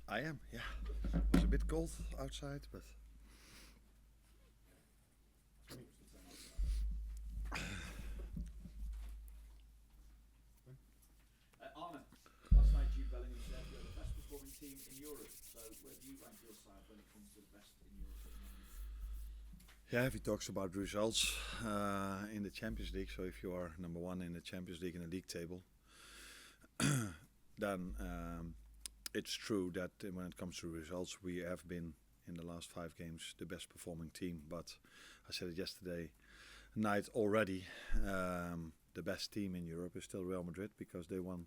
I am, yeah. It's a bit cold outside, but Arne, last night Jude Bellingham said you're the best performing team in Europe. So where do you rank your side when it comes to the best in Europe at the moment? yeah, if he talks about results in the Champions League, so if you are number one in the Champions League in the league table, then it's true that when it comes to results, we have been in the last 5 games the best performing team. But I said it yesterday night already. The best team in Europe is still Real Madrid because they won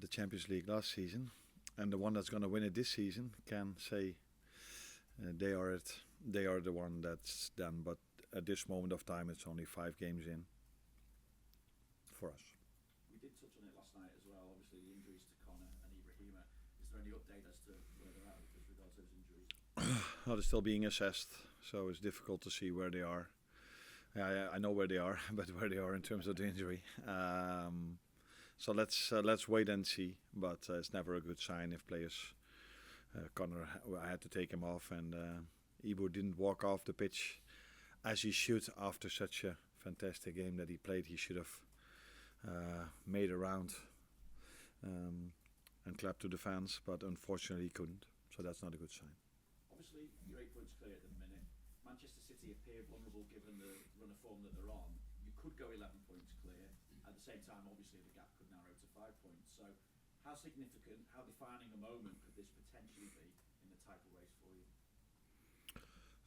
the Champions League last season, and the one that's going to win it this season can say they are it. They are the one that's done. But at this moment of time, it's only 5 games in for us. We did touch on it last night as well. Obviously, the injuries to Connor and Ibrahima. Is there any update as to where they're at with regards to those injuries? Well, they're still being assessed, so it's difficult to see where they are. I know where they are, but where they are in terms of the injury. So let's wait and see. But it's never a good sign if players. Connor, I had to take him off, and Ibo didn't walk off the pitch as he should after such a fantastic game that he played. He should have made a round and clapped to the fans, but unfortunately he couldn't. So that's not a good sign. Obviously, you're 8 points clear at the minute. Manchester City appear vulnerable given the run of form that they're on. You could go 11 points clear. At the same time, obviously, the gap could narrow to 5 points. So, how significant, how defining a moment could this potentially be in the title race for you?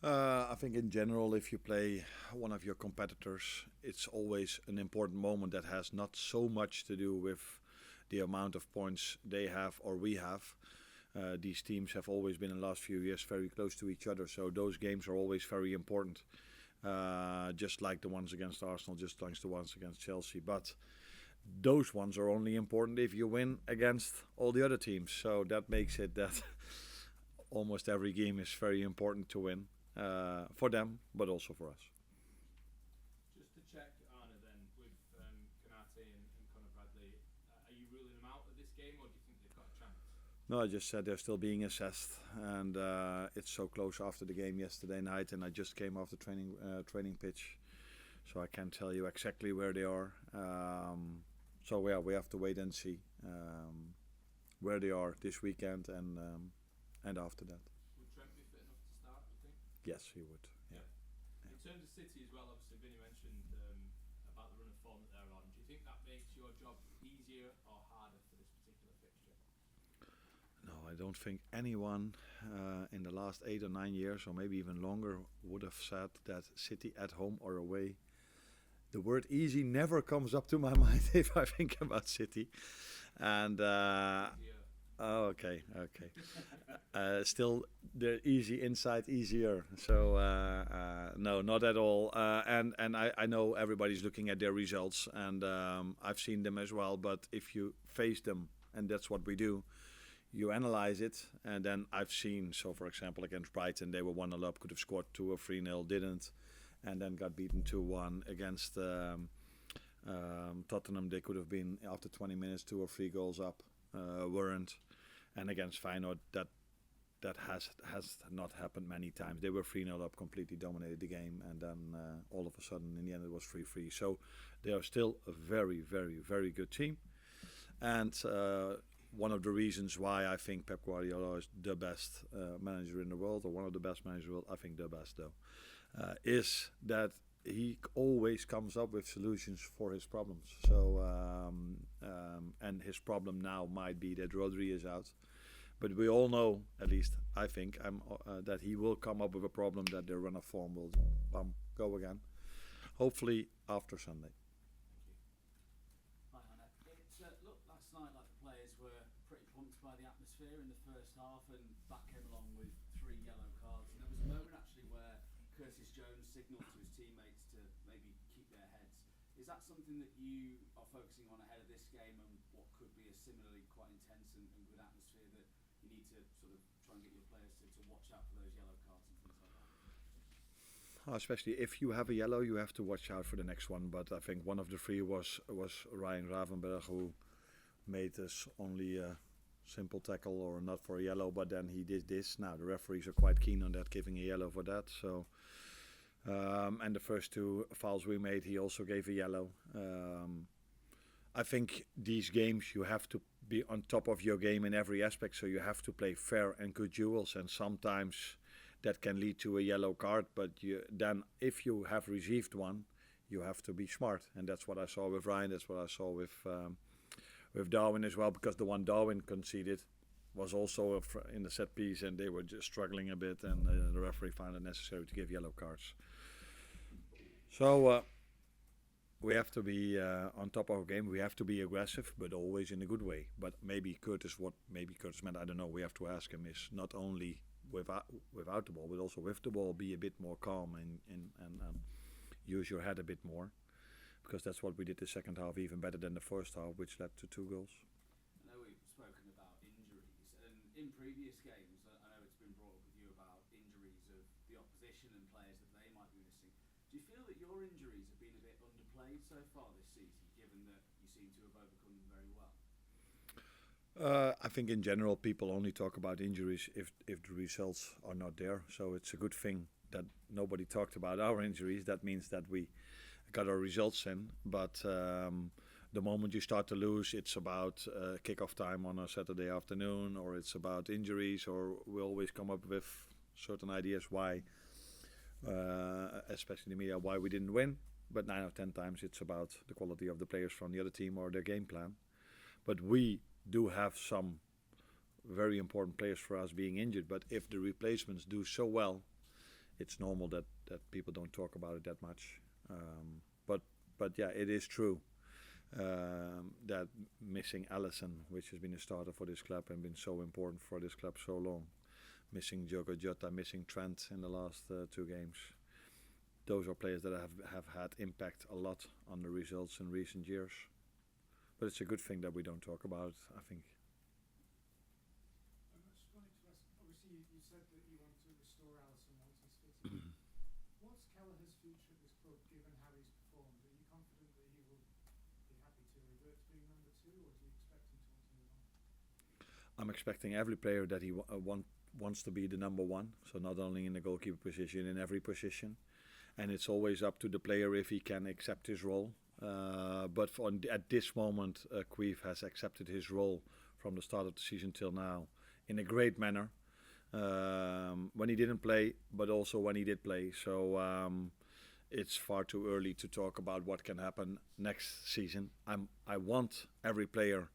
I think in general, if you play one of your competitors, it's always an important moment that has not so much to do with the amount of points they have or we have. These teams have always been in the last few years very close to each other, so those games are always very important. Just like the ones against Arsenal, just like the ones against Chelsea. But those ones are only important if you win against all the other teams. So that makes it that almost every game is very important to win for them, but also for us. Just to check, Arne, then, with Konate and Conor Bradley, are you ruling them out of this game, or do you think they've got a chance? No, I just said they're still being assessed, and it's so close after the game yesterday night, and I just came off the training pitch, so I can't tell you exactly where they are. So yeah, we have to wait and see where they are this weekend and after that. Would Trent be fit enough to start, do you think? Yes, he would. Yeah. In terms of City as well, obviously Vinny mentioned about the run of form that they're on. Do you think that makes your job easier or harder for this particular fixture? No, I don't think anyone in the last 8 or 9 years, or maybe even longer, would have said that City at home or away. The word easy never comes up to my mind if I think about City. And okay. Still, they're easy inside, easier. So no, not at all. And I know everybody's looking at their results, and I've seen them as well. But if you face them, and that's what we do, you analyze it, and then I've seen. So, for example, against Brighton, they were 1-0 up, could have scored 2 or 3-0, didn't, and then got beaten 2-1 against Tottenham. They could have been after 20 minutes 2 or 3 goals up, weren't. And against Feyenoord, that has not happened many times. They were 3-0 up, completely dominated the game, and then all of a sudden, in the end, it was 3-3. So they are still a very, very, very good team. And one of the reasons why I think Pep Guardiola is the best manager in the world, or one of the best managers in the world, I think the best though, is that he always comes up with solutions for his problems. So, and his problem now might be that Rodri is out. But we all know, at least I think, that he will come up with a problem that the run of form will go again. Hopefully after Sunday. Hi, Arne. It looked last night like the players were pretty pumped by the atmosphere in the first half, and that came along with 3 yellow cards. And there was a moment actually where Curtis Jones signalled to his teammates to maybe keep their heads. Is that something that you are focusing on ahead of this game, and what could be a similarly quite intense and good atmosphere that you need to sort of try and get your players to watch out for those yellow cards and things like that? Especially if you have a yellow, you have to watch out for the next one. But I think one of the 3 was Ryan Gravenberch, who made us only simple tackle or not for a yellow, but then he did this. Now the referees are quite keen on that, giving a yellow for that. So, and the first 2 fouls we made, he also gave a yellow. I think these games you have to be on top of your game in every aspect, so you have to play fair and good duels, and sometimes that can lead to a yellow card, but then if you have received one, you have to be smart, and that's what I saw with Ryan, that's what I saw with Darwin as well, because the one Darwin conceded was also in the set piece, and they were just struggling a bit, and the referee found it necessary to give yellow cards. So we have to be on top of our game. We have to be aggressive, but always in a good way. But maybe Curtis meant, I don't know, we have to ask him, is not only without the ball, but also with the ball, be a bit more calm and use your head a bit more. Because that's what we did the second half even better than the first half, which led to 2 goals. I know we've spoken about injuries, and in previous games, I know it's been brought up with you about injuries of the opposition and players that they might be missing. Do you feel that your injuries have been a bit underplayed so far this season, given that you seem to have overcome them very well? I think in general people only talk about injuries if the results are not there. So it's a good thing that nobody talked about our injuries. That means that we got our results in. But the moment you start to lose, it's about kick-off time on a Saturday afternoon, or it's about injuries, or we always come up with certain ideas why, especially in the media, why we didn't win. But 9 out of 10 times it's about the quality of the players from the other team or their game plan. But we do have some very important players for us being injured. But if the replacements do so well, it's normal that people don't talk about it that much. But yeah, it is true that missing Allison, which has been a starter for this club and been so important for this club so long, missing Diogo Jota, missing Trent in the last 2 games, those are players that have had impact a lot on the results in recent years. But it's a good thing that we don't talk about, I think. I just wanted to ask, obviously you said that you want to restore Alisson once he's fit. What's Kelleher's future at this club, given how he's performed? Are you confident that he will be happy to revert to being number 2, or do you expect him to want to move on? I'm expecting every player that he wants to be the number 1, so not only in the goalkeeper position, in every position. And it's always up to the player if he can accept his role. But at this moment, Queef has accepted his role from the start of the season till now in a great manner. When he didn't play, but also when he did play. So it's far too early to talk about what can happen next season. I want every player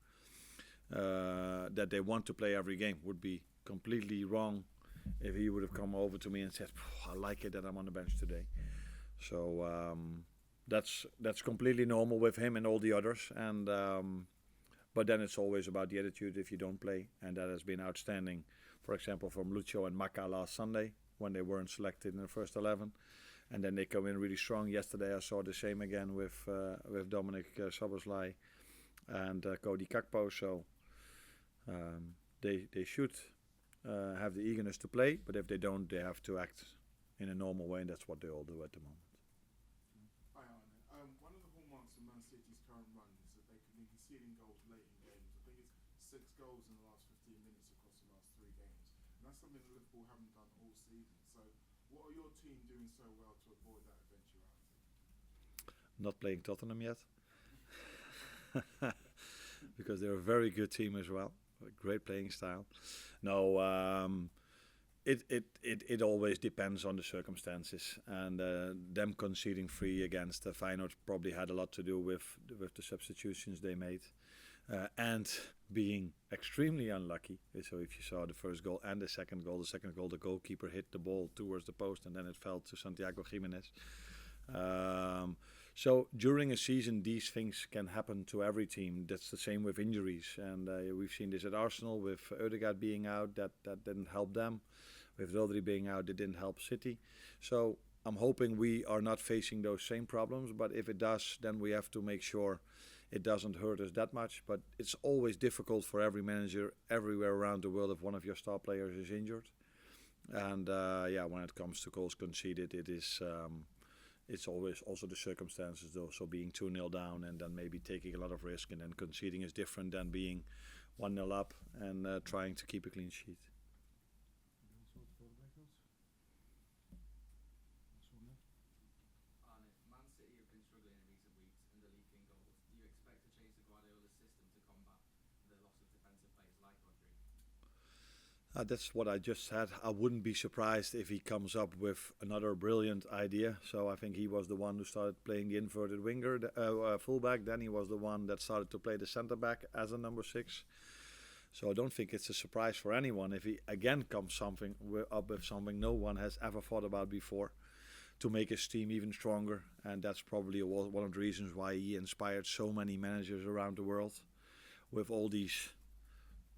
that they want to play every game. Would be completely wrong if he would have come over to me and said, I like it that I'm on the bench today. So that's completely normal with him and all the others. And but then it's always about the attitude if you don't play, and that has been outstanding. For example, from Lucio and Maka last Sunday when they weren't selected in the first 11, and then they come in really strong. Yesterday I saw the same again with Dominic Szoboszlai and Cody Kakpo. So they should have the eagerness to play, but if they don't, they have to act in a normal way, and that's what they all do at the moment. Hi, Arne. One of the hallmarks of Man City's current run is that they can be conceding goals late in games. I think it's 6 goals in the last 15 minutes across the last 3 games. And that's something that Liverpool haven't done all season. So what are your team doing so well to avoid that eventuality? Not playing Tottenham yet. Because they're a very good team as well. A great playing style. No, It always depends on the circumstances, and them conceding 3 against Feyenoord probably had a lot to do with the substitutions they made, and being extremely unlucky. So if you saw the first goal and the second goal, the goalkeeper hit the ball towards the post and then it fell to Santiago Gimenez. So during a season, these things can happen to every team. That's the same with injuries, and we've seen this at Arsenal with Ødegaard being out. That didn't help them. With Rodri being out, it didn't help City. So I'm hoping we are not facing those same problems. But if it does, then we have to make sure it doesn't hurt us that much. But it's always difficult for every manager everywhere around the world if one of your star players is injured. And when it comes to goals conceded, it is. It's always also the circumstances, though. So being 2-0 down and then maybe taking a lot of risk and then conceding is different than being 1-0 up and trying to keep a clean sheet. Arne, Man City have been struggling in recent weeks under leaking goals. Do you expect to change the Guardiola system to combat the loss of defensive players like Rodri? That's what I just said. I wouldn't be surprised if he comes up with another brilliant idea. So I think he was the one who started playing the inverted winger, fullback. Then he was the one that started to play the centre back as a number 6. So I don't think it's a surprise for anyone if he again comes up with something no one has ever thought about before, to make his team even stronger. And that's probably one of the reasons why he inspired so many managers around the world with all these.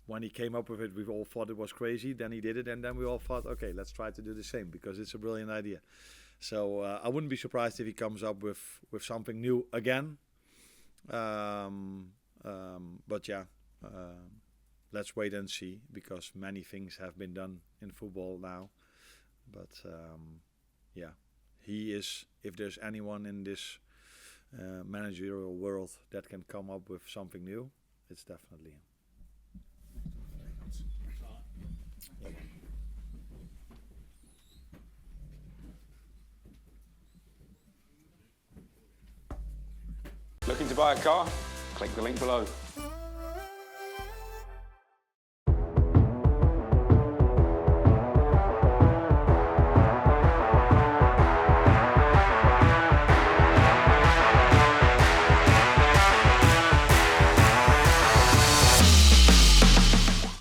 When he came up with it, we all thought it was crazy. Then he did it, and then we all thought, okay, let's try to do the same because it's a brilliant idea. So I wouldn't be surprised if he comes up with something new again. But yeah, let's wait and see, because many things have been done in football now. But yeah, he is. If there's anyone in this managerial world that can come up with something new, it's definitely him. Looking to buy a car? Click the link below.